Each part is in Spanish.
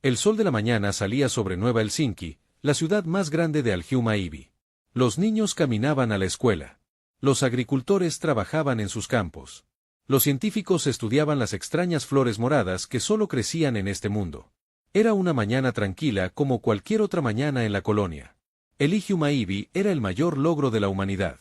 El sol de la mañana salía sobre Nueva Helsinki, la ciudad más grande de Alhiuma-Ibi. Los niños caminaban a la escuela. Los agricultores trabajaban en sus campos. Los científicos estudiaban las extrañas flores moradas que solo crecían en este mundo. Era una mañana tranquila como cualquier otra mañana en la colonia. Alhiuma-Ibi era el mayor logro de la humanidad.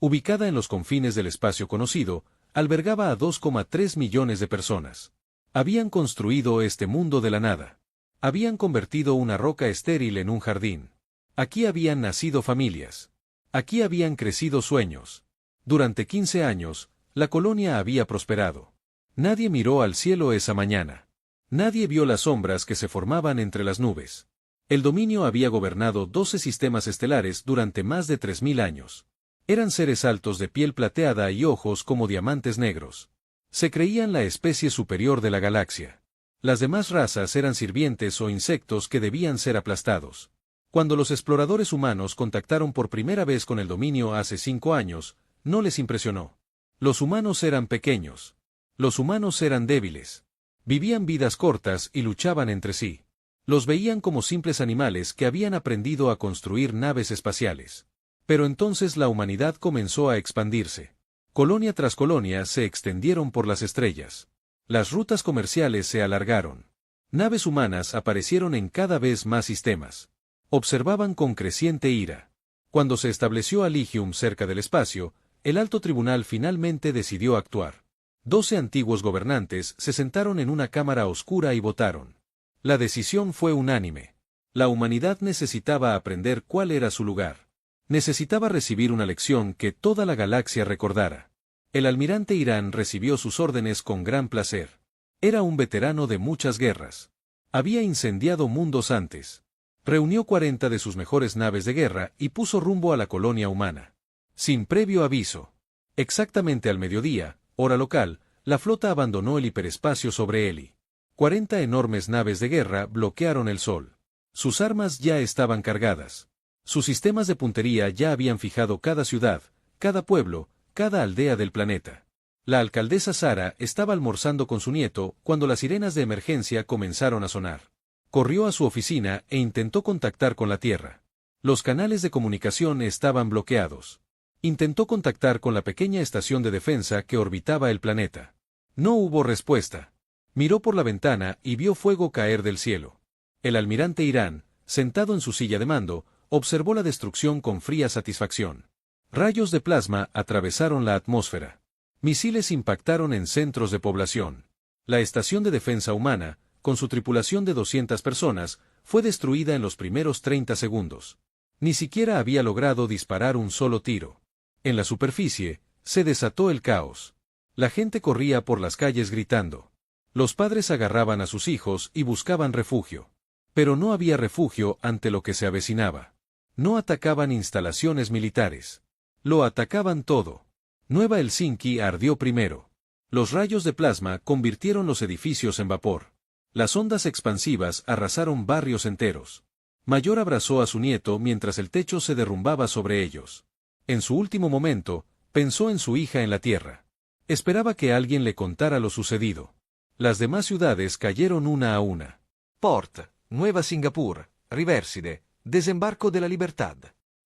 Ubicada en los confines del espacio conocido, albergaba a 2,3 millones de personas. Habían construido este mundo de la nada. Habían convertido una roca estéril en un jardín. Aquí habían nacido familias. Aquí habían crecido sueños. Durante 15 años, la colonia había prosperado. Nadie miró al cielo esa mañana. Nadie vio las sombras que se formaban entre las nubes. El dominio había gobernado 12 sistemas estelares durante más de 3000 años. Eran seres altos de piel plateada y ojos como diamantes negros. Se creían la especie superior de la galaxia. Las demás razas eran sirvientes o insectos que debían ser aplastados. Cuando los exploradores humanos contactaron por primera vez con el dominio hace 5 años, no les impresionó. Los humanos eran pequeños. Los humanos eran débiles. Vivían vidas cortas y luchaban entre sí. Los veían como simples animales que habían aprendido a construir naves espaciales. Pero entonces la humanidad comenzó a expandirse. Colonia tras colonia se extendieron por las estrellas. Las rutas comerciales se alargaron. Naves humanas aparecieron en cada vez más sistemas. Observaban con creciente ira. Cuando se estableció Aligium cerca del espacio, el alto tribunal finalmente decidió actuar. 12 antiguos gobernantes se sentaron en una cámara oscura y votaron. La decisión fue unánime. La humanidad necesitaba aprender cuál era su lugar. Necesitaba recibir una lección que toda la galaxia recordara. El almirante Irán recibió sus órdenes con gran placer. Era un veterano de muchas guerras. Había incendiado mundos antes. Reunió 40 de sus mejores naves de guerra y puso rumbo a la colonia humana. Sin previo aviso. Exactamente al mediodía, hora local, la flota abandonó el hiperespacio sobre Eli. 40 enormes naves de guerra bloquearon el sol. Sus armas ya estaban cargadas. Sus sistemas de puntería ya habían fijado cada ciudad, cada pueblo, cada aldea del planeta. La alcaldesa Sara estaba almorzando con su nieto cuando las sirenas de emergencia comenzaron a sonar. Corrió a su oficina e intentó contactar con la Tierra. Los canales de comunicación estaban bloqueados. Intentó contactar con la pequeña estación de defensa que orbitaba el planeta. No hubo respuesta. Miró por la ventana y vio fuego caer del cielo. El almirante Irán, sentado en su silla de mando, observó la destrucción con fría satisfacción. Rayos de plasma atravesaron la atmósfera. Misiles impactaron en centros de población. La estación de defensa humana, con su tripulación de 200 personas, fue destruida en los primeros 30 segundos. Ni siquiera había logrado disparar un solo tiro. En la superficie, se desató el caos. La gente corría por las calles gritando. Los padres agarraban a sus hijos y buscaban refugio. Pero no había refugio ante lo que se avecinaba. No atacaban instalaciones militares. Lo atacaban todo. Nueva Helsinki ardió primero. Los rayos de plasma convirtieron los edificios en vapor. Las ondas expansivas arrasaron barrios enteros. Mayor abrazó a su nieto mientras el techo se derrumbaba sobre ellos. En su último momento, pensó en su hija en la tierra. Esperaba que alguien le contara lo sucedido. Las demás ciudades cayeron una a una. Port, Nueva Singapur, Riverside, Desembarco de la Libertad.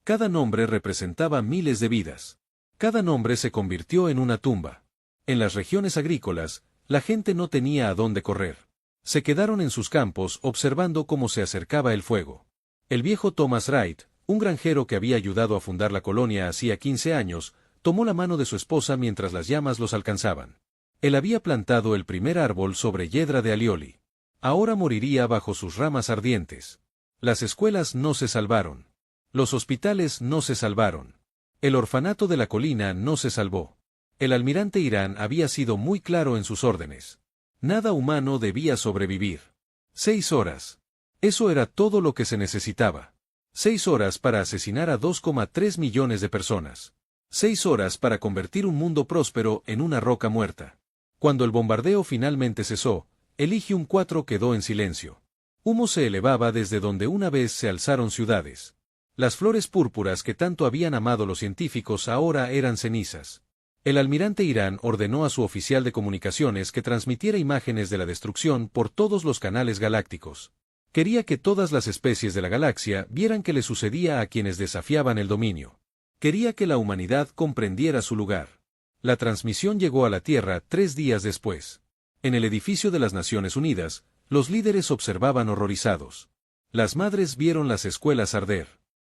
Cada nombre representaba miles de vidas. Cada nombre se convirtió en una tumba. En las regiones agrícolas, la gente no tenía a dónde correr. Se quedaron en sus campos observando cómo se acercaba el fuego. El viejo Thomas Wright, un granjero que había ayudado a fundar la colonia hacía 15 años, tomó la mano de su esposa mientras las llamas los alcanzaban. Él había plantado el primer árbol sobre Yedra de Alioli. Ahora moriría bajo sus ramas ardientes. Las escuelas no se salvaron. Los hospitales no se salvaron. El orfanato de la colina no se salvó. El almirante Irán había sido muy claro en sus órdenes. Nada humano debía sobrevivir. 6 horas. Eso era todo lo que se necesitaba. 6 horas para asesinar a 2,3 millones de personas. 6 horas para convertir un mundo próspero en una roca muerta. Cuando el bombardeo finalmente cesó, Elysium 4 quedó en silencio. Humo se elevaba desde donde una vez se alzaron ciudades. Las flores púrpuras que tanto habían amado los científicos ahora eran cenizas. El almirante Irán ordenó a su oficial de comunicaciones que transmitiera imágenes de la destrucción por todos los canales galácticos. Quería que todas las especies de la galaxia vieran qué le sucedía a quienes desafiaban el dominio. Quería que la humanidad comprendiera su lugar. La transmisión llegó a la Tierra 3 días después. En el edificio de las Naciones Unidas, los líderes observaban horrorizados. Las madres vieron las escuelas arder.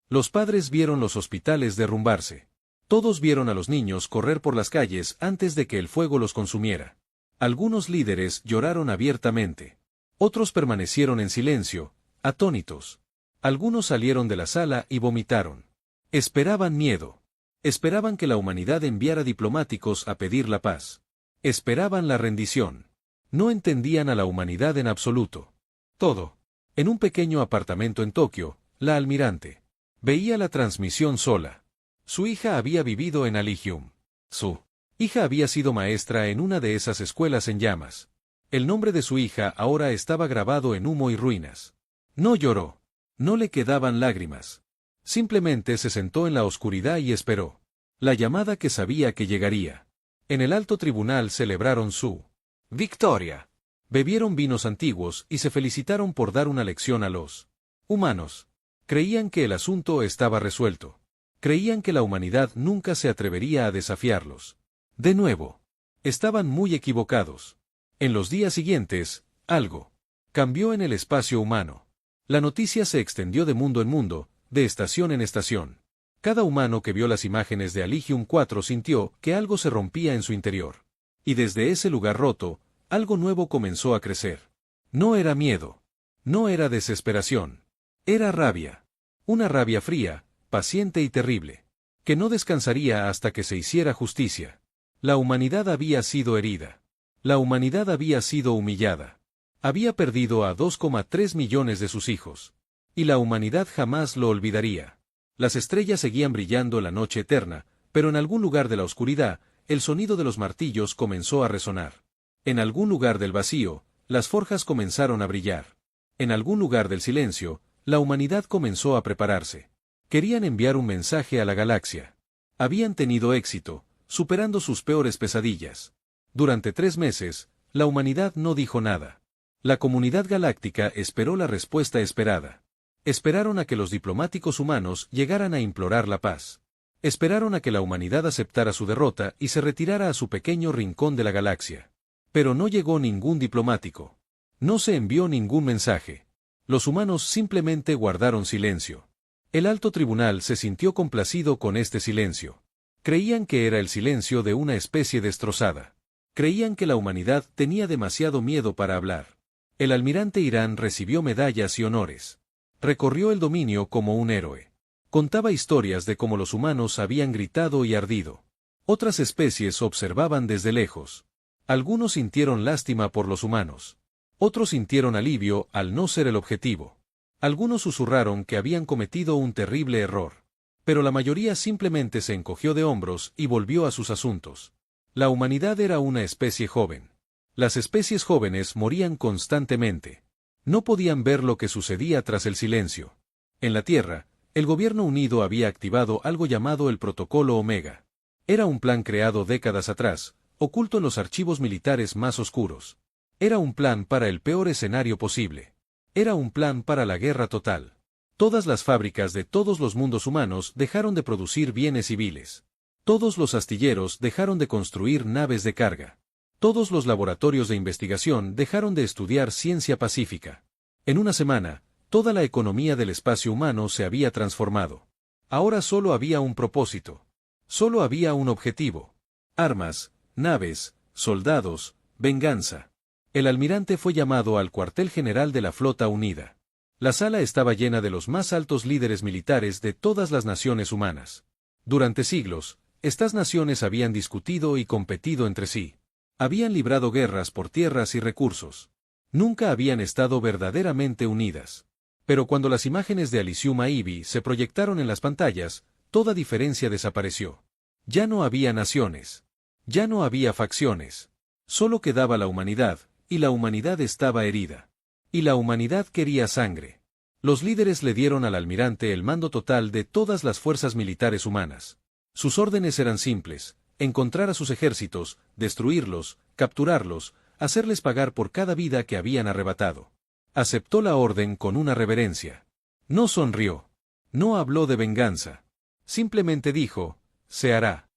Los padres vieron los hospitales derrumbarse. Todos vieron a los niños correr por las calles antes de que el fuego los consumiera. Algunos líderes lloraron abiertamente. Otros permanecieron en silencio, atónitos. Algunos salieron de la sala y vomitaron. Esperaban miedo. Esperaban que la humanidad enviara diplomáticos a pedir la paz. Esperaban la rendición. No entendían a la humanidad en absoluto. Todo. En un pequeño apartamento en Tokio, la almirante veía la transmisión sola. Su hija había vivido en Aligium. Su hija había sido maestra en una de esas escuelas en llamas. El nombre de su hija ahora estaba grabado en humo y ruinas. No lloró. No le quedaban lágrimas. Simplemente se sentó en la oscuridad y esperó. La llamada que sabía que llegaría. En el alto tribunal celebraron su victoria. Bebieron vinos antiguos y se felicitaron por dar una lección a los humanos. Creían que el asunto estaba resuelto. Creían que la humanidad nunca se atrevería a desafiarlos. De nuevo. Estaban muy equivocados. En los días siguientes, algo cambió en el espacio humano. La noticia se extendió de mundo en mundo, de estación en estación. Cada humano que vio las imágenes de Aligium 4 sintió que algo se rompía en su interior. Y desde ese lugar roto, algo nuevo comenzó a crecer. No era miedo. No era desesperación. Era rabia. Una rabia fría, paciente y terrible. Que no descansaría hasta que se hiciera justicia. La humanidad había sido herida. La humanidad había sido humillada. Había perdido a 2,3 millones de sus hijos. Y la humanidad jamás lo olvidaría. Las estrellas seguían brillando la noche eterna, pero en algún lugar de la oscuridad, el sonido de los martillos comenzó a resonar. En algún lugar del vacío, las forjas comenzaron a brillar. En algún lugar del silencio, la humanidad comenzó a prepararse. Querían enviar un mensaje a la galaxia. Habían tenido éxito, superando sus peores pesadillas. Durante 3 meses, la humanidad no dijo nada. La comunidad galáctica esperó la respuesta esperada. Esperaron a que los diplomáticos humanos llegaran a implorar la paz. Esperaron a que la humanidad aceptara su derrota y se retirara a su pequeño rincón de la galaxia. Pero no llegó ningún diplomático. No se envió ningún mensaje. Los humanos simplemente guardaron silencio. El alto tribunal se sintió complacido con este silencio. Creían que era el silencio de una especie destrozada. Creían que la humanidad tenía demasiado miedo para hablar. El almirante Irán recibió medallas y honores. Recorrió el dominio como un héroe. Contaba historias de cómo los humanos habían gritado y ardido. Otras especies observaban desde lejos. Algunos sintieron lástima por los humanos. Otros sintieron alivio al no ser el objetivo. Algunos susurraron que habían cometido un terrible error. Pero la mayoría simplemente se encogió de hombros y volvió a sus asuntos. La humanidad era una especie joven. Las especies jóvenes morían constantemente. No podían ver lo que sucedía tras el silencio. En la Tierra, el Gobierno Unido había activado algo llamado el Protocolo Omega. Era un plan creado décadas atrás, oculto en los archivos militares más oscuros. Era un plan para el peor escenario posible. Era un plan para la guerra total. Todas las fábricas de todos los mundos humanos dejaron de producir bienes civiles. Todos los astilleros dejaron de construir naves de carga. Todos los laboratorios de investigación dejaron de estudiar ciencia pacífica. En una semana, toda la economía del espacio humano se había transformado. Ahora solo había un propósito. Solo había un objetivo. Armas, naves, soldados, venganza. El almirante fue llamado al cuartel general de la Flota Unida. La sala estaba llena de los más altos líderes militares de todas las naciones humanas. Durante siglos, estas naciones habían discutido y competido entre sí. Habían librado guerras por tierras y recursos. Nunca habían estado verdaderamente unidas. Pero cuando las imágenes de Elysium Aibi se proyectaron en las pantallas, toda diferencia desapareció. Ya no había naciones. Ya no había facciones. Solo quedaba la humanidad, y la humanidad estaba herida. Y la humanidad quería sangre. Los líderes le dieron al almirante el mando total de todas las fuerzas militares humanas. Sus órdenes eran simples: encontrar a sus ejércitos, destruirlos, capturarlos, hacerles pagar por cada vida que habían arrebatado. Aceptó la orden con una reverencia. No sonrió. No habló de venganza. Simplemente dijo, se hará.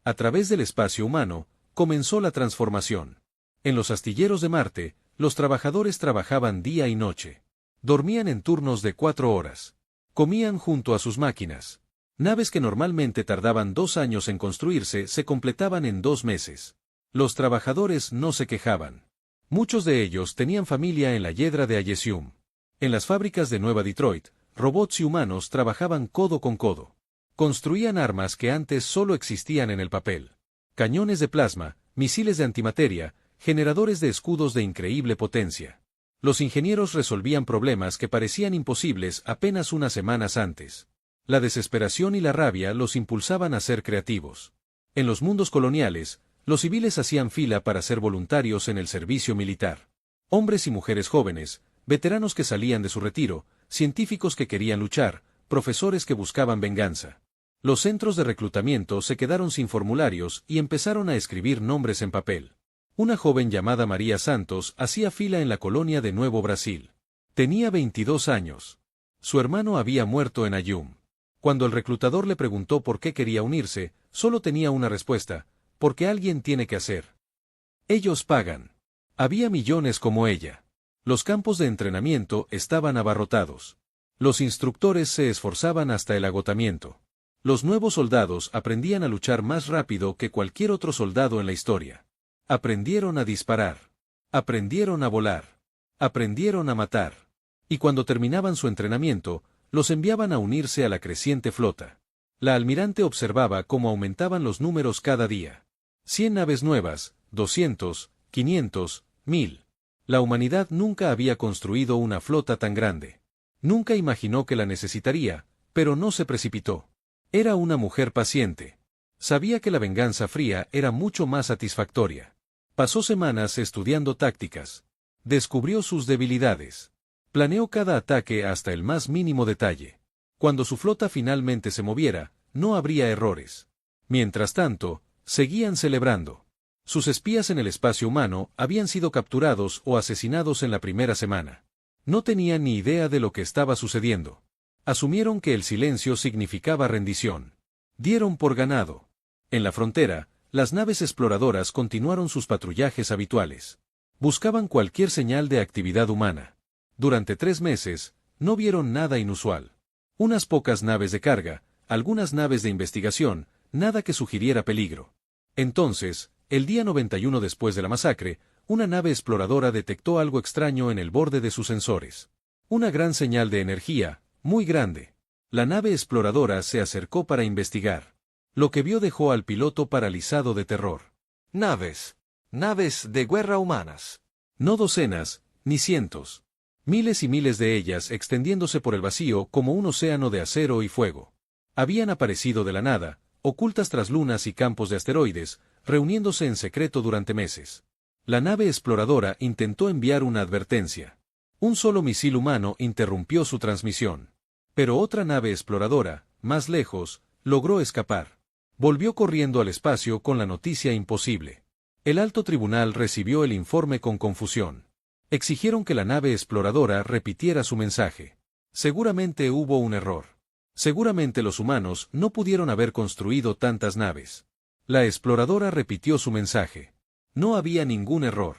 A través del espacio humano, comenzó la transformación. En los astilleros de Marte, los trabajadores trabajaban día y noche. Dormían en turnos de 4 horas. Comían junto a sus máquinas. Naves que normalmente tardaban 2 años en construirse se completaban en 2 meses. Los trabajadores no se quejaban. Muchos de ellos tenían familia en la hiedra de Ayesium. En las fábricas de Nueva Detroit, robots y humanos trabajaban codo con codo. Construían armas que antes solo existían en el papel. Cañones de plasma, misiles de antimateria, generadores de escudos de increíble potencia. Los ingenieros resolvían problemas que parecían imposibles apenas unas semanas antes. La desesperación y la rabia los impulsaban a ser creativos. En los mundos coloniales, los civiles hacían fila para ser voluntarios en el servicio militar. Hombres y mujeres jóvenes, veteranos que salían de su retiro, científicos que querían luchar, profesores que buscaban venganza. Los centros de reclutamiento se quedaron sin formularios y empezaron a escribir nombres en papel. Una joven llamada María Santos hacía fila en la colonia de Nuevo Brasil. Tenía 22 años. Su hermano había muerto en Ayum. Cuando el reclutador le preguntó por qué quería unirse, solo tenía una respuesta: porque alguien tiene que hacer. Ellos pagan. Había millones como ella. Los campos de entrenamiento estaban abarrotados. Los instructores se esforzaban hasta el agotamiento. Los nuevos soldados aprendían a luchar más rápido que cualquier otro soldado en la historia. Aprendieron a disparar. Aprendieron a volar. Aprendieron a matar. Y cuando terminaban su entrenamiento, los enviaban a unirse a la creciente flota. La almirante observaba cómo aumentaban los números cada día. 100 naves nuevas, 200, 500, 1000. La humanidad nunca había construido una flota tan grande. Nunca imaginó que la necesitaría, pero no se precipitó. Era una mujer paciente. Sabía que la venganza fría era mucho más satisfactoria. Pasó semanas estudiando tácticas. Descubrió sus debilidades. Planeó cada ataque hasta el más mínimo detalle. Cuando su flota finalmente se moviera, no habría errores. Mientras tanto, seguían celebrando. Sus espías en el espacio humano habían sido capturados o asesinados en la primera semana. No tenían ni idea de lo que estaba sucediendo. Asumieron que el silencio significaba rendición. Dieron por ganado. En la frontera, las naves exploradoras continuaron sus patrullajes habituales. Buscaban cualquier señal de actividad humana. Durante 3 meses, no vieron nada inusual. Unas pocas naves de carga, algunas naves de investigación, nada que sugiriera peligro. Entonces, el día 91 después de la masacre, una nave exploradora detectó algo extraño en el borde de sus sensores. Una gran señal de energía, muy grande. La nave exploradora se acercó para investigar. Lo que vio dejó al piloto paralizado de terror. Naves. Naves de guerra humanas. No docenas, ni cientos. Miles y miles de ellas extendiéndose por el vacío como un océano de acero y fuego. Habían aparecido de la nada, ocultas tras lunas y campos de asteroides, reuniéndose en secreto durante meses. La nave exploradora intentó enviar una advertencia. Un solo misil humano interrumpió su transmisión. Pero otra nave exploradora, más lejos, logró escapar. Volvió corriendo al espacio con la noticia imposible. El alto tribunal recibió el informe con confusión. Exigieron que la nave exploradora repitiera su mensaje. Seguramente hubo un error. Seguramente los humanos no pudieron haber construido tantas naves. La exploradora repitió su mensaje. No había ningún error.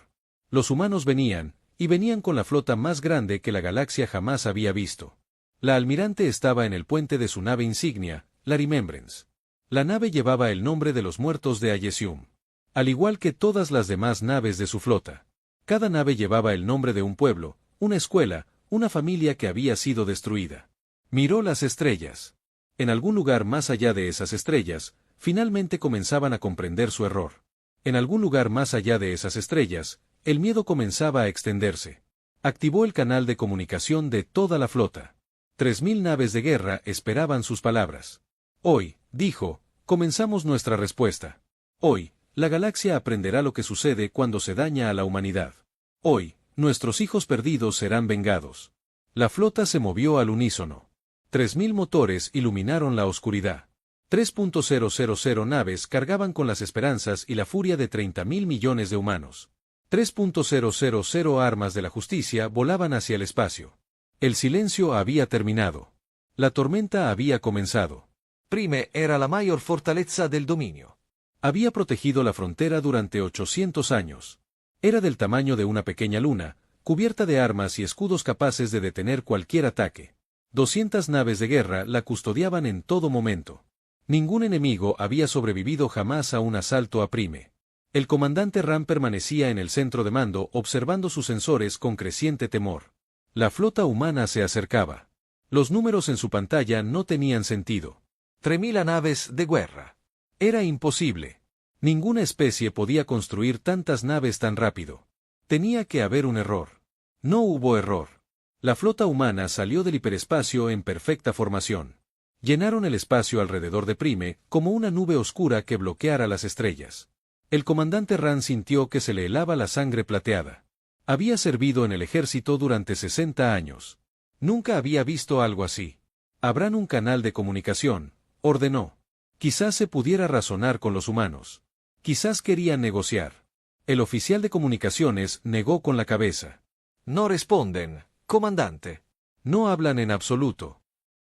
Los humanos venían, y venían con la flota más grande que la galaxia jamás había visto. La almirante estaba en el puente de su nave insignia, la Remembrance. La nave llevaba el nombre de los muertos de Ayesium. Al igual que todas las demás naves de su flota. Cada nave llevaba el nombre de un pueblo, una escuela, una familia que había sido destruida. Miró las estrellas. En algún lugar más allá de esas estrellas, finalmente comenzaban a comprender su error. En algún lugar más allá de esas estrellas, el miedo comenzaba a extenderse. Activó el canal de comunicación de toda la flota. 3000 naves de guerra esperaban sus palabras. Hoy, dijo, comenzamos nuestra respuesta. Hoy, la galaxia aprenderá lo que sucede cuando se daña a la humanidad. Hoy, nuestros hijos perdidos serán vengados. La flota se movió al unísono. 3000 motores iluminaron la oscuridad. 3.000 naves cargaban con las esperanzas y la furia de 30.000 millones de humanos. 3.000 armas de la justicia volaban hacia el espacio. El silencio había terminado. La tormenta había comenzado. Prime era la mayor fortaleza del dominio. Había protegido la frontera durante 800 años. Era del tamaño de una pequeña luna, cubierta de armas y escudos capaces de detener cualquier ataque. 200 naves de guerra la custodiaban en todo momento. Ningún enemigo había sobrevivido jamás a un asalto a Prime. El comandante Ram permanecía en el centro de mando observando sus sensores con creciente temor. La flota humana se acercaba. Los números en su pantalla no tenían sentido. 3.000 naves de guerra. Era imposible. Ninguna especie podía construir tantas naves tan rápido. Tenía que haber un error. No hubo error. La flota humana salió del hiperespacio en perfecta formación. Llenaron el espacio alrededor de Prime como una nube oscura que bloqueara las estrellas. El comandante Ran sintió que se le helaba la sangre plateada. Había servido en el ejército durante 60 años. Nunca había visto algo así. «Abran un canal de comunicación», ordenó. Quizás se pudiera razonar con los humanos. Quizás querían negociar. El oficial de comunicaciones negó con la cabeza. No responden, comandante. No hablan en absoluto.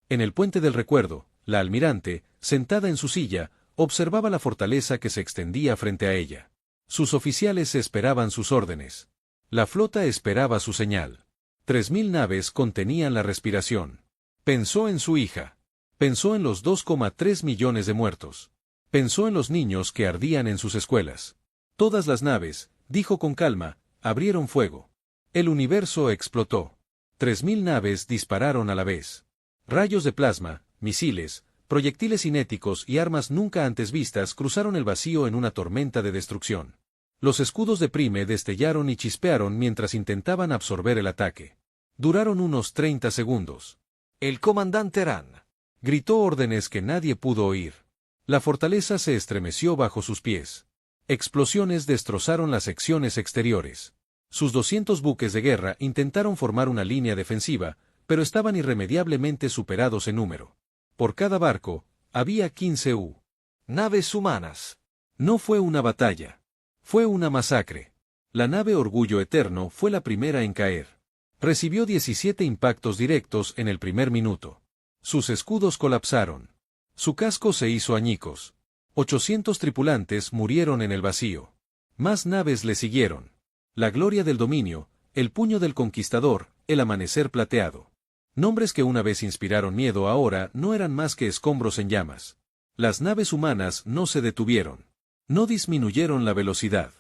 En el puente del recuerdo, la almirante, sentada en su silla, observaba la fortaleza que se extendía frente a ella. Sus oficiales esperaban sus órdenes. La flota esperaba su señal. 3.000 naves contenían la respiración. Pensó en su hija. Pensó en los 2,3 millones de muertos. Pensó en los niños que ardían en sus escuelas. Todas las naves, dijo con calma, abrieron fuego. El universo explotó. 3.000 naves dispararon a la vez. Rayos de plasma, misiles, proyectiles cinéticos y armas nunca antes vistas cruzaron el vacío en una tormenta de destrucción. Los escudos de Prime destellaron y chispearon mientras intentaban absorber el ataque. Duraron unos 30 segundos. El comandante Ran gritó órdenes que nadie pudo oír. La fortaleza se estremeció bajo sus pies. Explosiones destrozaron las secciones exteriores. Sus 200 buques de guerra intentaron formar una línea defensiva, pero estaban irremediablemente superados en número. Por cada barco, había 15 naves humanas. No fue una batalla. Fue una masacre. La nave Orgullo Eterno fue la primera en caer. Recibió 17 impactos directos en el primer minuto. Sus escudos colapsaron. Su casco se hizo añicos. 800 tripulantes murieron en el vacío. Más naves le siguieron. La gloria del dominio, el puño del conquistador, el amanecer plateado. Nombres que una vez inspiraron miedo ahora no eran más que escombros en llamas. Las naves humanas no se detuvieron. No disminuyeron la velocidad.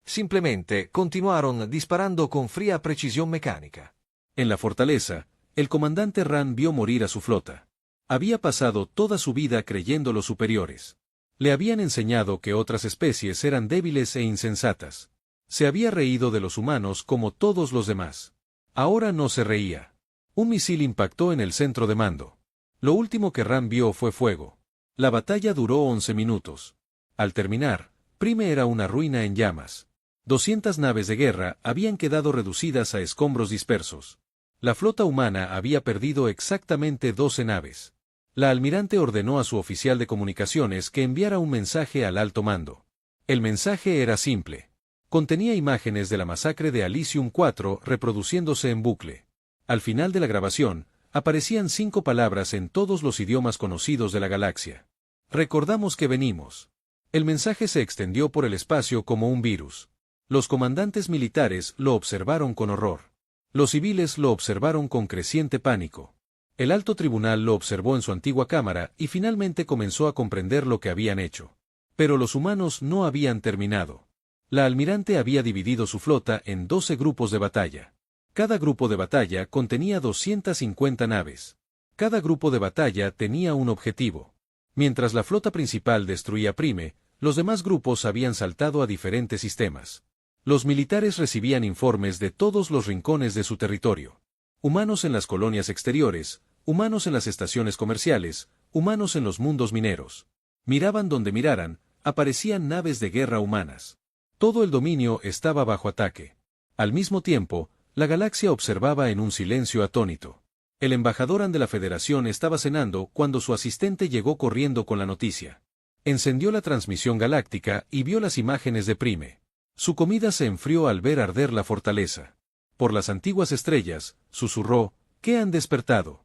Simplemente continuaron disparando con fría precisión mecánica. En la fortaleza, el comandante Ran vio morir a su flota. Había pasado toda su vida creyendo los superiores. Le habían enseñado que otras especies eran débiles e insensatas. Se había reído de los humanos como todos los demás. Ahora no se reía. Un misil impactó en el centro de mando. Lo último que Ran vio fue fuego. La batalla duró 11 minutos. Al terminar, Prime era una ruina en llamas. 200 naves de guerra habían quedado reducidas a escombros dispersos. La flota humana había perdido exactamente 12 naves. La almirante ordenó a su oficial de comunicaciones que enviara un mensaje al alto mando. El mensaje era simple. Contenía imágenes de la masacre de Elysium 4 reproduciéndose en bucle. Al final de la grabación, aparecían 5 palabras en todos los idiomas conocidos de la galaxia. Recordamos que venimos. El mensaje se extendió por el espacio como un virus. Los comandantes militares lo observaron con horror. Los civiles lo observaron con creciente pánico. El alto tribunal lo observó en su antigua cámara y finalmente comenzó a comprender lo que habían hecho. Pero los humanos no habían terminado. La almirante había dividido su flota en 12 grupos de batalla. Cada grupo de batalla contenía 250 naves. Cada grupo de batalla tenía un objetivo. Mientras la flota principal destruía Prime, los demás grupos habían saltado a diferentes sistemas. Los militares recibían informes de todos los rincones de su territorio. Humanos en las colonias exteriores, humanos en las estaciones comerciales, humanos en los mundos mineros. Miraban donde miraran, aparecían naves de guerra humanas. Todo el dominio estaba bajo ataque. Al mismo tiempo, la galaxia observaba en un silencio atónito. El embajador de la Federación estaba cenando cuando su asistente llegó corriendo con la noticia. Encendió la transmisión galáctica y vio las imágenes de Prime. Su comida se enfrió al ver arder la fortaleza. Por las antiguas estrellas, susurró, ¿qué han despertado?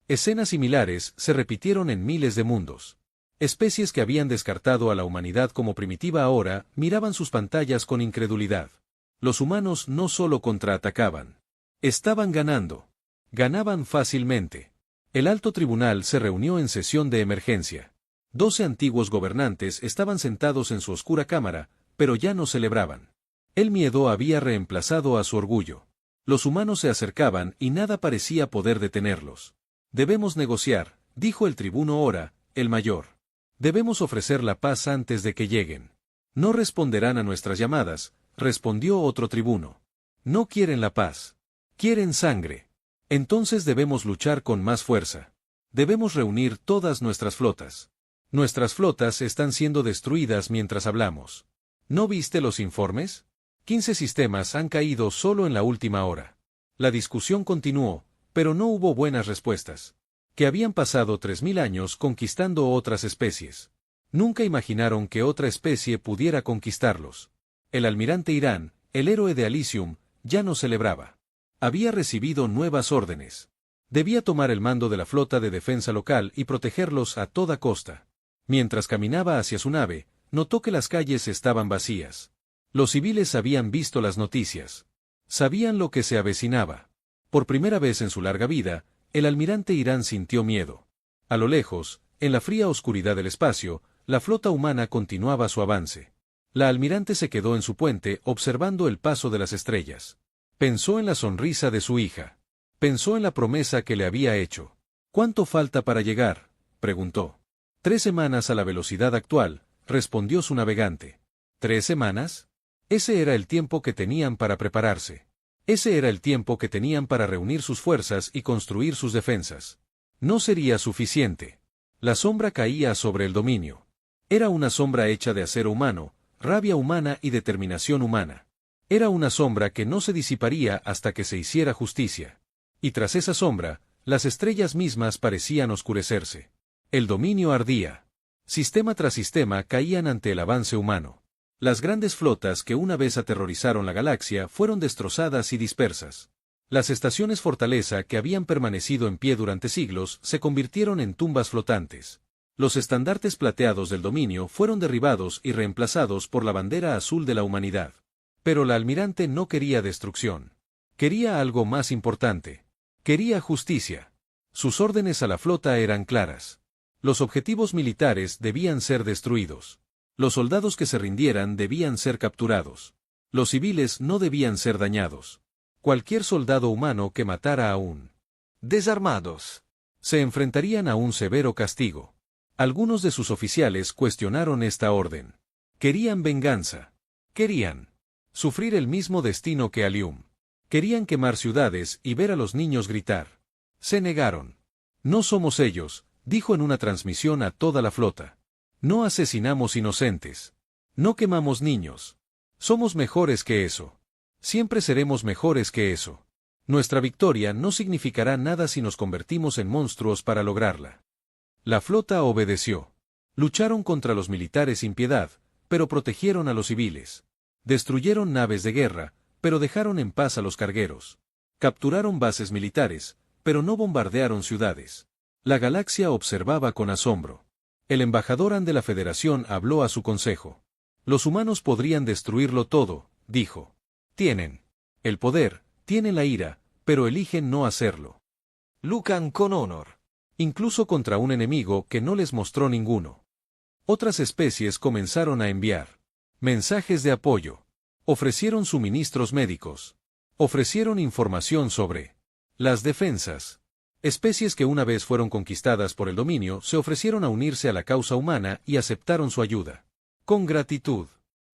Escenas similares se repitieron en miles de mundos. Especies que habían descartado a la humanidad como primitiva ahora miraban sus pantallas con incredulidad. Los humanos no solo contraatacaban. Estaban ganando. Ganaban fácilmente. El alto tribunal se reunió en sesión de emergencia. 12 antiguos gobernantes estaban sentados en su oscura cámara, pero ya no celebraban. El miedo había reemplazado a su orgullo. Los humanos se acercaban y nada parecía poder detenerlos. Debemos negociar, dijo el tribuno Ora, el mayor. Debemos ofrecer la paz antes de que lleguen. No responderán a nuestras llamadas, respondió otro tribuno. No quieren la paz. Quieren sangre. Entonces debemos luchar con más fuerza. Debemos reunir todas nuestras flotas. Nuestras flotas están siendo destruidas mientras hablamos. ¿No viste los informes? 15 sistemas han caído solo en la última hora. La discusión continuó, pero no hubo buenas respuestas. Que habían pasado 3000 años conquistando otras especies. Nunca imaginaron que otra especie pudiera conquistarlos. El almirante Irán, el héroe de Elysium, ya no celebraba. Había recibido nuevas órdenes. Debía tomar el mando de la flota de defensa local y protegerlos a toda costa. Mientras caminaba hacia su nave, notó que las calles estaban vacías. Los civiles habían visto las noticias. Sabían lo que se avecinaba. Por primera vez en su larga vida, el almirante Irán sintió miedo. A lo lejos, en la fría oscuridad del espacio, la flota humana continuaba su avance. La almirante se quedó en su puente observando el paso de las estrellas. Pensó en la sonrisa de su hija. Pensó en la promesa que le había hecho. ¿Cuánto falta para llegar?, preguntó. 3 semanas a la velocidad actual, respondió su navegante. ¿3 semanas? Ese era el tiempo que tenían para prepararse. Ese era el tiempo que tenían para reunir sus fuerzas y construir sus defensas. No sería suficiente. La sombra caía sobre el dominio. Era una sombra hecha de acero humano, rabia humana y determinación humana. Era una sombra que no se disiparía hasta que se hiciera justicia. Y tras esa sombra, las estrellas mismas parecían oscurecerse. El dominio ardía. Sistema tras sistema caían ante el avance humano. Las grandes flotas que una vez aterrorizaron la galaxia fueron destrozadas y dispersas. Las estaciones fortaleza que habían permanecido en pie durante siglos se convirtieron en tumbas flotantes. Los estandartes plateados del dominio fueron derribados y reemplazados por la bandera azul de la humanidad. Pero la almirante no quería destrucción. Quería algo más importante. Quería justicia. Sus órdenes a la flota eran claras. Los objetivos militares debían ser destruidos. Los soldados que se rindieran debían ser capturados. Los civiles no debían ser dañados. Cualquier soldado humano que matara a un desarmados se enfrentarían a un severo castigo. Algunos de sus oficiales cuestionaron esta orden. Querían venganza. Querían sufrir el mismo destino que Elysium. Querían quemar ciudades y ver a los niños gritar. Se negaron. No somos ellos, dijo en una transmisión a toda la flota. No asesinamos inocentes. No quemamos niños. Somos mejores que eso. Siempre seremos mejores que eso. Nuestra victoria no significará nada si nos convertimos en monstruos para lograrla. La flota obedeció. Lucharon contra los militares sin piedad, pero protegieron a los civiles. Destruyeron naves de guerra, pero dejaron en paz a los cargueros. Capturaron bases militares, pero no bombardearon ciudades. La galaxia observaba con asombro. El embajador de la Federación habló a su consejo. Los humanos podrían destruirlo todo, dijo. Tienen el poder, tienen la ira, pero eligen no hacerlo. Luchan con honor. Incluso contra un enemigo que no les mostró ninguno. Otras especies comenzaron a enviar mensajes de apoyo. Ofrecieron suministros médicos. Ofrecieron información sobre las defensas. Especies que una vez fueron conquistadas por el dominio se ofrecieron a unirse a la causa humana y aceptaron su ayuda. Con gratitud.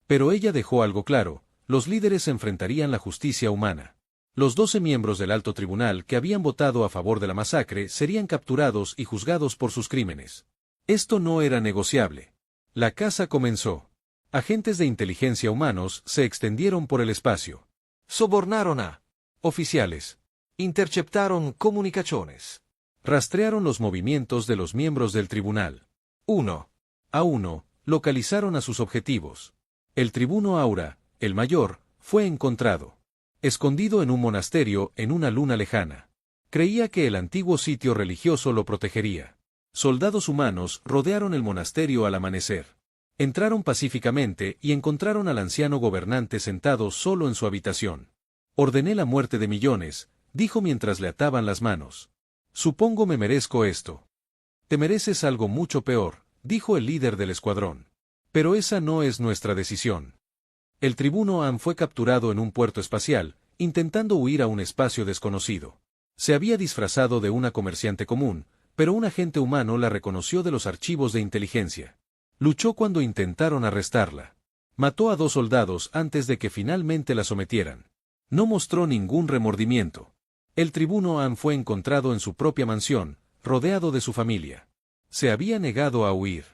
Pero ella dejó algo claro, los líderes enfrentarían la justicia humana. Los 12 miembros del alto tribunal que habían votado a favor de la masacre serían capturados y juzgados por sus crímenes. Esto no era negociable. La caza comenzó. Agentes de inteligencia humanos se extendieron por el espacio. Sobornaron a oficiales. Interceptaron comunicaciones. Rastrearon los movimientos de los miembros del tribunal. Uno a uno, localizaron a sus objetivos. El tribuno Aura, el mayor, fue encontrado. Escondido en un monasterio en una luna lejana. Creía que el antiguo sitio religioso lo protegería. Soldados humanos rodearon el monasterio al amanecer. Entraron pacíficamente y encontraron al anciano gobernante sentado solo en su habitación. Ordené la muerte de millones, dijo mientras le ataban las manos. Supongo me merezco esto. Te mereces algo mucho peor, dijo el líder del escuadrón. Pero esa no es nuestra decisión. El tribuno An fue capturado en un puerto espacial, intentando huir a un espacio desconocido. Se había disfrazado de una comerciante común, pero un agente humano la reconoció de los archivos de inteligencia. Luchó cuando intentaron arrestarla. Mató a 2 soldados antes de que finalmente la sometieran. No mostró ningún remordimiento. El tribuno An fue encontrado en su propia mansión, rodeado de su familia. Se había negado a huir.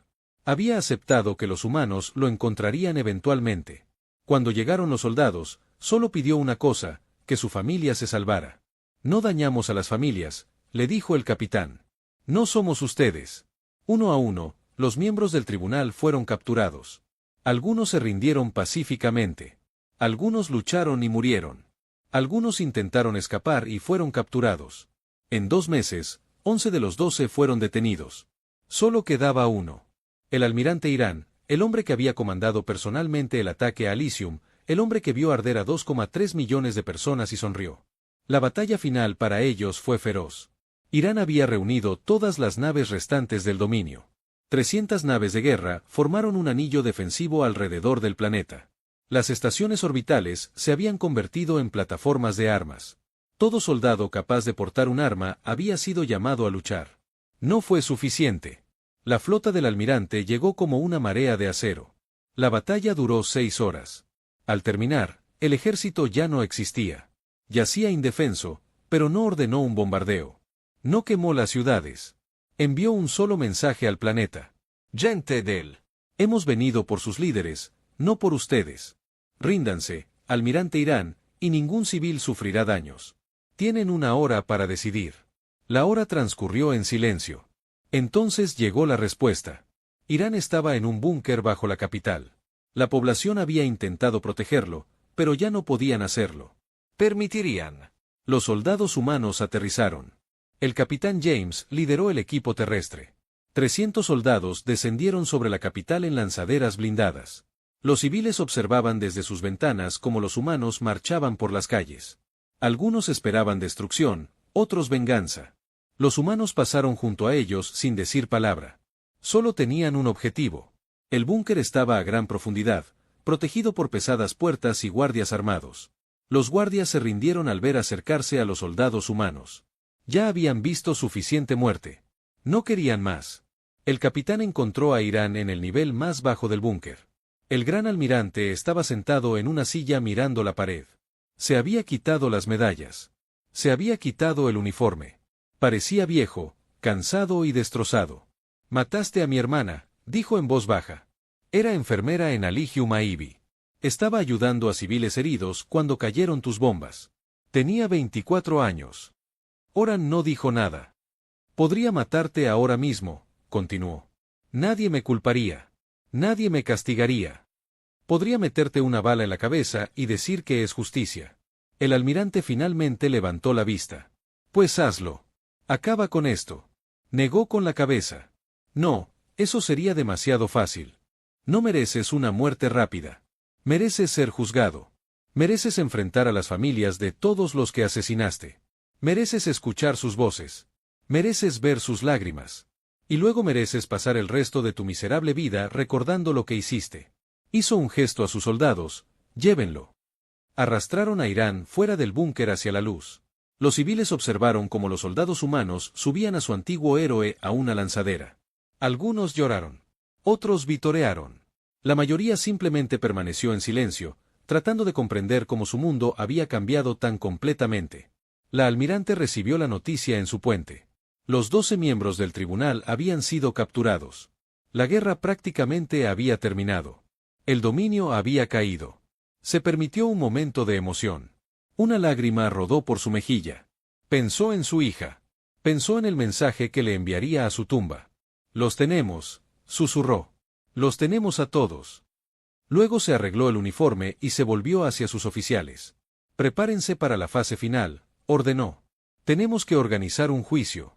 Había aceptado que los humanos lo encontrarían eventualmente. Cuando llegaron los soldados, solo pidió una cosa, que su familia se salvara. No dañamos a las familias, le dijo el capitán. No somos ustedes. Uno a uno, los miembros del tribunal fueron capturados. Algunos se rindieron pacíficamente. Algunos lucharon y murieron. Algunos intentaron escapar y fueron capturados. En 2 meses, 11 de los 12 fueron detenidos. Solo quedaba uno. El almirante Irán, el hombre que había comandado personalmente el ataque a Elysium, el hombre que vio arder a 2,3 millones de personas y sonrió. La batalla final para ellos fue feroz. Irán había reunido todas las naves restantes del dominio. 300 naves de guerra formaron un anillo defensivo alrededor del planeta. Las estaciones orbitales se habían convertido en plataformas de armas. Todo soldado capaz de portar un arma había sido llamado a luchar. No fue suficiente. La flota del almirante llegó como una marea de acero. La batalla duró 6 horas. Al terminar, el ejército ya no existía. Yacía indefenso, pero no ordenó un bombardeo. No quemó las ciudades. Envió un solo mensaje al planeta. Gente del. Hemos venido por sus líderes, no por ustedes. Ríndanse, almirante Irán, y ningún civil sufrirá daños. Tienen 1 hora para decidir. La hora transcurrió en silencio. Entonces llegó la respuesta. Irán estaba en un búnker bajo la capital. La población había intentado protegerlo, pero ya no podían hacerlo. Permitirían. Los soldados humanos aterrizaron. El capitán James lideró el equipo terrestre. 300 soldados descendieron sobre la capital en lanzaderas blindadas. Los civiles observaban desde sus ventanas cómo los humanos marchaban por las calles. Algunos esperaban destrucción, otros venganza. Los humanos pasaron junto a ellos sin decir palabra. Solo tenían un objetivo. El búnker estaba a gran profundidad, protegido por pesadas puertas y guardias armados. Los guardias se rindieron al ver acercarse a los soldados humanos. Ya habían visto suficiente muerte. No querían más. El capitán encontró a Irán en el nivel más bajo del búnker. El gran almirante estaba sentado en una silla mirando la pared. Se había quitado las medallas. Se había quitado el uniforme. Parecía viejo, cansado y destrozado. Mataste a mi hermana, dijo en voz baja. Era enfermera en Al-Hugh-Maibi. Estaba ayudando a civiles heridos cuando cayeron tus bombas. Tenía 24 años. Oran no dijo nada. Podría matarte ahora mismo, continuó. Nadie me culparía. Nadie me castigaría. Podría meterte una bala en la cabeza y decir que es justicia. El almirante finalmente levantó la vista. Pues hazlo. Acaba con esto. Negó con la cabeza. No, eso sería demasiado fácil. No mereces una muerte rápida. Mereces ser juzgado. Mereces enfrentar a las familias de todos los que asesinaste. Mereces escuchar sus voces. Mereces ver sus lágrimas. Y luego mereces pasar el resto de tu miserable vida recordando lo que hiciste. Hizo un gesto a sus soldados. Llévenlo. Arrastraron a Irán fuera del búnker hacia la luz. Los civiles observaron cómo los soldados humanos subían a su antiguo héroe a una lanzadera. Algunos lloraron. Otros vitorearon. La mayoría simplemente permaneció en silencio, tratando de comprender cómo su mundo había cambiado tan completamente. La almirante recibió la noticia en su puente. Los 12 miembros del tribunal habían sido capturados. La guerra prácticamente había terminado. El dominio había caído. Se permitió un momento de emoción. Una lágrima rodó por su mejilla. Pensó en su hija. Pensó en el mensaje que le enviaría a su tumba. Los tenemos, susurró. Los tenemos a todos. Luego se arregló el uniforme y se volvió hacia sus oficiales. Prepárense para la fase final, ordenó. Tenemos que organizar un juicio.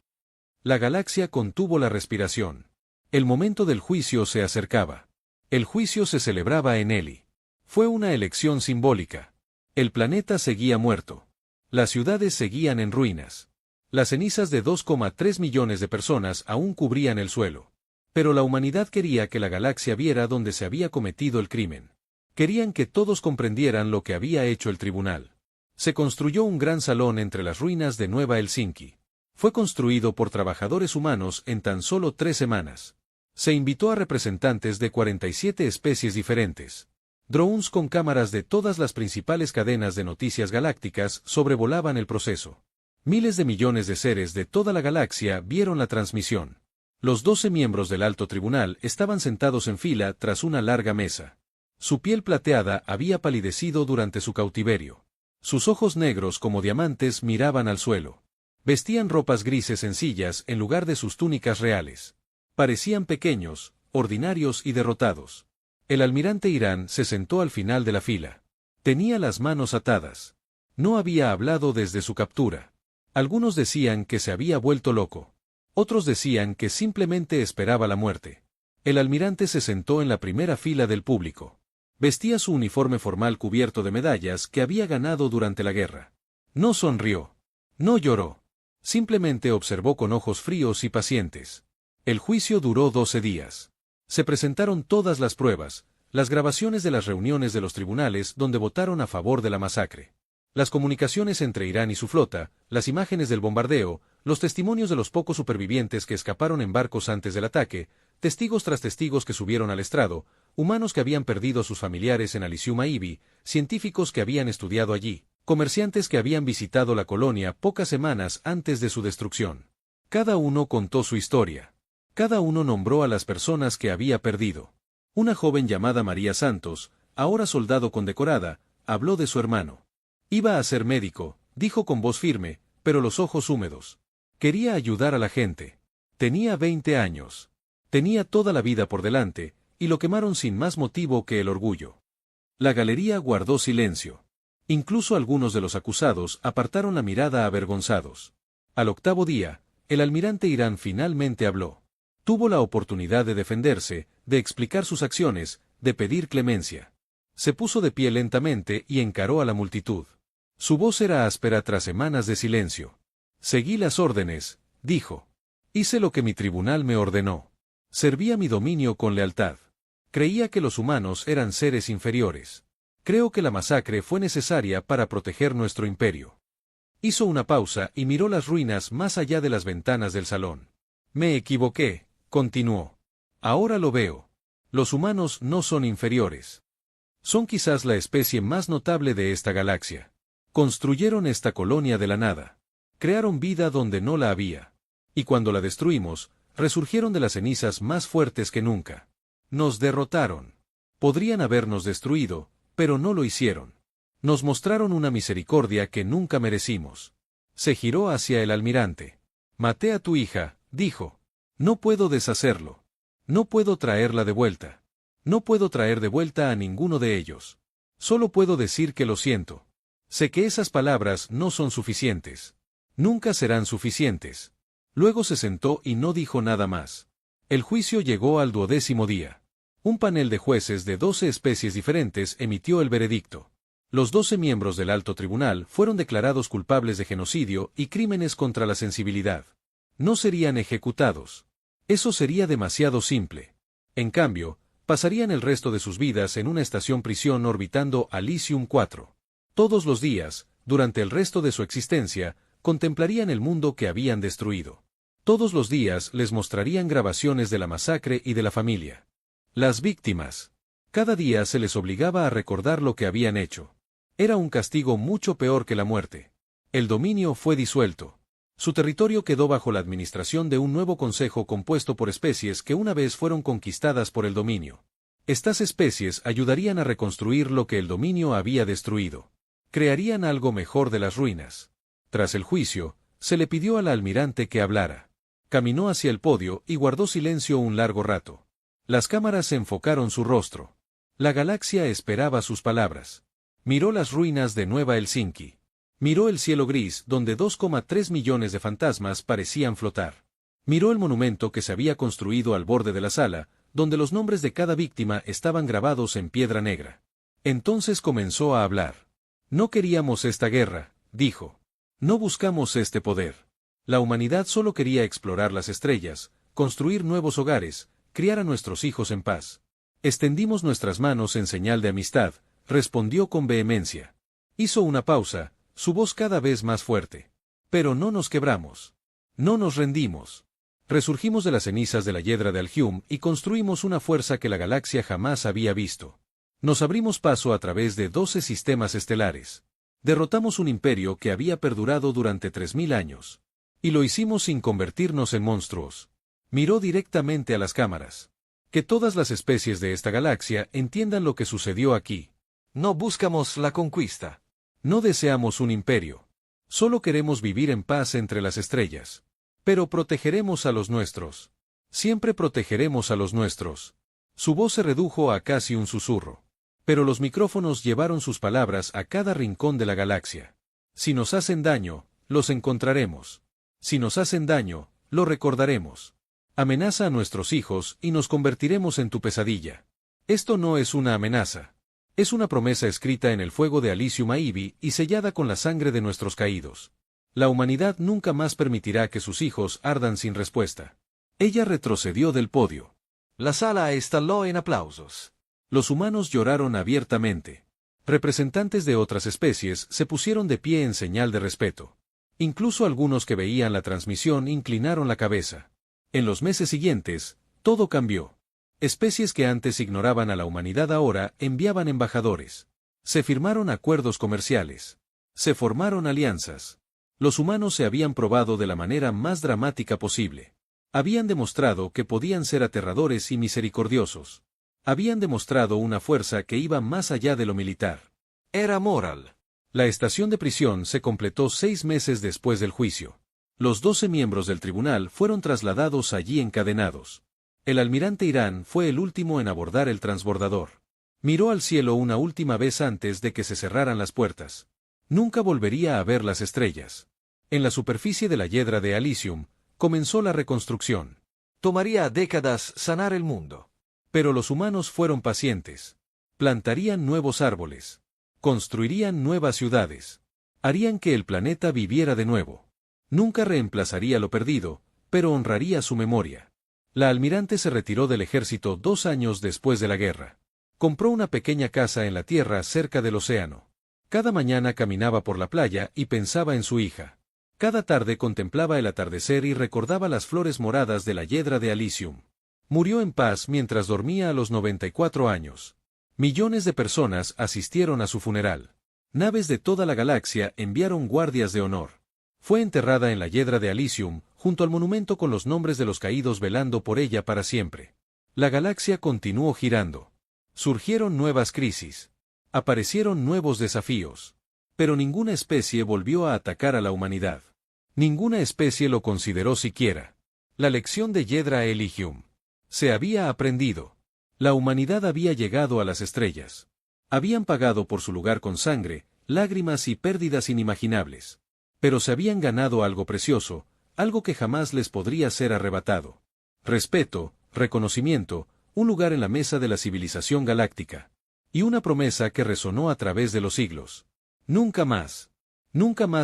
La galaxia contuvo la respiración. El momento del juicio se acercaba. El juicio se celebraba en Eli. Fue una elección simbólica. El planeta seguía muerto. Las ciudades seguían en ruinas. Las cenizas de 2,3 millones de personas aún cubrían el suelo. Pero la humanidad quería que la galaxia viera dónde se había cometido el crimen. Querían que todos comprendieran lo que había hecho el tribunal. Se construyó un gran salón entre las ruinas de Nueva Helsinki. Fue construido por trabajadores humanos en tan solo 3 semanas. Se invitó a representantes de 47 especies diferentes. Drones con cámaras de todas las principales cadenas de noticias galácticas sobrevolaban el proceso. Miles de millones de seres de toda la galaxia vieron la transmisión. Los 12 miembros del alto tribunal estaban sentados en fila tras una larga mesa. Su piel plateada había palidecido durante su cautiverio. Sus ojos negros como diamantes miraban al suelo. Vestían ropas grises sencillas en lugar de sus túnicas reales. Parecían pequeños, ordinarios y derrotados. El almirante Irán se sentó al final de la fila. Tenía las manos atadas. No había hablado desde su captura. Algunos decían que se había vuelto loco. Otros decían que simplemente esperaba la muerte. El almirante se sentó en la primera fila del público. Vestía su uniforme formal cubierto de medallas que había ganado durante la guerra. No sonrió. No lloró. Simplemente observó con ojos fríos y pacientes. El juicio duró 12 días. Se presentaron todas las pruebas, las grabaciones de las reuniones de los tribunales donde votaron a favor de la masacre. Las comunicaciones entre Irán y su flota, las imágenes del bombardeo, los testimonios de los pocos supervivientes que escaparon en barcos antes del ataque, testigos tras testigos que subieron al estrado, humanos que habían perdido a sus familiares en Aliciuma Ibi, científicos que habían estudiado allí, comerciantes que habían visitado la colonia pocas semanas antes de su destrucción. Cada uno contó su historia. Cada uno nombró a las personas que había perdido. Una joven llamada María Santos, ahora soldado condecorada, habló de su hermano. Iba a ser médico, dijo con voz firme, pero los ojos húmedos. Quería ayudar a la gente. Tenía 20 años. Tenía toda la vida por delante, y lo quemaron sin más motivo que el orgullo. La galería guardó silencio. Incluso algunos de los acusados apartaron la mirada avergonzados. Al 8º día, el almirante Irán finalmente habló. Tuvo la oportunidad de defenderse, de explicar sus acciones, de pedir clemencia. Se puso de pie lentamente y encaró a la multitud. Su voz era áspera tras semanas de silencio. Seguí las órdenes, dijo. Hice lo que mi tribunal me ordenó. Serví a mi dominio con lealtad. Creía que los humanos eran seres inferiores. Creo que la masacre fue necesaria para proteger nuestro imperio. Hizo una pausa y miró las ruinas más allá de las ventanas del salón. Me equivoqué, continuó. Ahora lo veo. Los humanos no son inferiores. Son quizás la especie más notable de esta galaxia. Construyeron esta colonia de la nada. Crearon vida donde no la había. Y cuando la destruimos, resurgieron de las cenizas más fuertes que nunca. Nos derrotaron. Podrían habernos destruido, pero no lo hicieron. Nos mostraron una misericordia que nunca merecimos. Se giró hacia el almirante. Maté a tu hija, dijo. No puedo deshacerlo. No puedo traerla de vuelta. No puedo traer de vuelta a ninguno de ellos. Solo puedo decir que lo siento. Sé que esas palabras no son suficientes. Nunca serán suficientes. Luego se sentó y no dijo nada más. El juicio llegó al 12º día. Un panel de jueces de 12 especies diferentes emitió el veredicto. Los 12 miembros del alto tribunal fueron declarados culpables de genocidio y crímenes contra la sensibilidad. No serían ejecutados. Eso sería demasiado simple. En cambio, pasarían el resto de sus vidas en una estación prisión orbitando Alicium 4. Todos los días, durante el resto de su existencia, contemplarían el mundo que habían destruido. Todos los días les mostrarían grabaciones de la masacre y de la familia. Las víctimas. Cada día se les obligaba a recordar lo que habían hecho. Era un castigo mucho peor que la muerte. El dominio fue disuelto. Su territorio quedó bajo la administración de un nuevo consejo compuesto por especies que una vez fueron conquistadas por el dominio. Estas especies ayudarían a reconstruir lo que el dominio había destruido. Crearían algo mejor de las ruinas. Tras el juicio, se le pidió al almirante que hablara. Caminó hacia el podio y guardó silencio un largo rato. Las cámaras enfocaron su rostro. La galaxia esperaba sus palabras. Miró las ruinas de Nueva Helsinki. Miró el cielo gris donde 2,3 millones de fantasmas parecían flotar. Miró el monumento que se había construido al borde de la sala, donde los nombres de cada víctima estaban grabados en piedra negra. Entonces comenzó a hablar. No queríamos esta guerra, dijo. No buscamos este poder. La humanidad solo quería explorar las estrellas, construir nuevos hogares, criar a nuestros hijos en paz. Extendimos nuestras manos en señal de amistad, respondió con vehemencia. Hizo una pausa, su voz cada vez más fuerte. Pero no nos quebramos. No nos rendimos. Resurgimos de las cenizas de la hiedra de Alhium y construimos una fuerza que la galaxia jamás había visto. Nos abrimos paso a través de 12 sistemas estelares. Derrotamos un imperio que había perdurado durante 3000 años. Y lo hicimos sin convertirnos en monstruos. Miró directamente a las cámaras. Que todas las especies de esta galaxia entiendan lo que sucedió aquí. No buscamos la conquista. No deseamos un imperio. Solo queremos vivir en paz entre las estrellas. Pero protegeremos a los nuestros. Siempre protegeremos a los nuestros. Su voz se redujo a casi un susurro. Pero los micrófonos llevaron sus palabras a cada rincón de la galaxia. Si nos hacen daño, los encontraremos. Si nos hacen daño, lo recordaremos. Amenaza a nuestros hijos y nos convertiremos en tu pesadilla. Esto no es una amenaza. Es una promesa escrita en el fuego de Elysium Aivi y sellada con la sangre de nuestros caídos. La humanidad nunca más permitirá que sus hijos ardan sin respuesta. Ella retrocedió del podio. La sala estalló en aplausos. Los humanos lloraron abiertamente. Representantes de otras especies se pusieron de pie en señal de respeto. Incluso algunos que veían la transmisión inclinaron la cabeza. En los meses siguientes, todo cambió. Especies que antes ignoraban a la humanidad ahora enviaban embajadores. Se firmaron acuerdos comerciales. Se formaron alianzas. Los humanos se habían probado de la manera más dramática posible. Habían demostrado que podían ser aterradores y misericordiosos. Habían demostrado una fuerza que iba más allá de lo militar. Era moral. La estación de prisión se completó 6 meses después del juicio. Los 12 miembros del tribunal fueron trasladados allí encadenados. El almirante Irán fue el último en abordar el transbordador. Miró al cielo una última vez antes de que se cerraran las puertas. Nunca volvería a ver las estrellas. En la superficie de la hiedra de Elysium, comenzó la reconstrucción. Tomaría décadas sanar el mundo. Pero los humanos fueron pacientes. Plantarían nuevos árboles. Construirían nuevas ciudades. Harían que el planeta viviera de nuevo. Nunca reemplazaría lo perdido, pero honraría su memoria. La almirante se retiró del ejército 2 años después de la guerra. Compró una pequeña casa en la tierra cerca del océano. Cada mañana caminaba por la playa y pensaba en su hija. Cada tarde contemplaba el atardecer y recordaba las flores moradas de la hiedra de Elysium. Murió en paz mientras dormía a los 94 años. Millones de personas asistieron a su funeral. Naves de toda la galaxia enviaron guardias de honor. Fue enterrada en la hiedra de Elysium, junto al monumento con los nombres de los caídos velando por ella para siempre. La galaxia continuó girando. Surgieron nuevas crisis. Aparecieron nuevos desafíos. Pero ninguna especie volvió a atacar a la humanidad. Ninguna especie lo consideró siquiera. La lección de Hiedra Elysium. Se había aprendido. La humanidad había llegado a las estrellas. Habían pagado por su lugar con sangre, lágrimas y pérdidas inimaginables. Pero se habían ganado algo precioso, algo que jamás les podría ser arrebatado. Respeto, reconocimiento, un lugar en la mesa de la civilización galáctica. Y una promesa que resonó a través de los siglos. Nunca más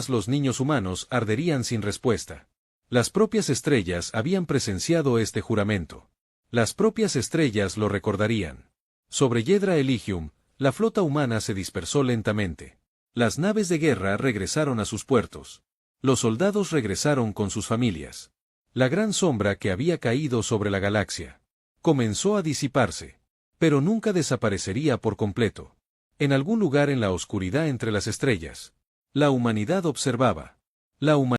los niños humanos arderían sin respuesta. Las propias estrellas habían presenciado este juramento. Las propias estrellas lo recordarían. Sobre Hiedra Elysium, la flota humana se dispersó lentamente. Las naves de guerra regresaron a sus puertos. Los soldados regresaron con sus familias. La gran sombra que había caído sobre la galaxia comenzó a disiparse, pero nunca desaparecería por completo. En algún lugar en la oscuridad entre las estrellas, la humanidad observaba. La humanidad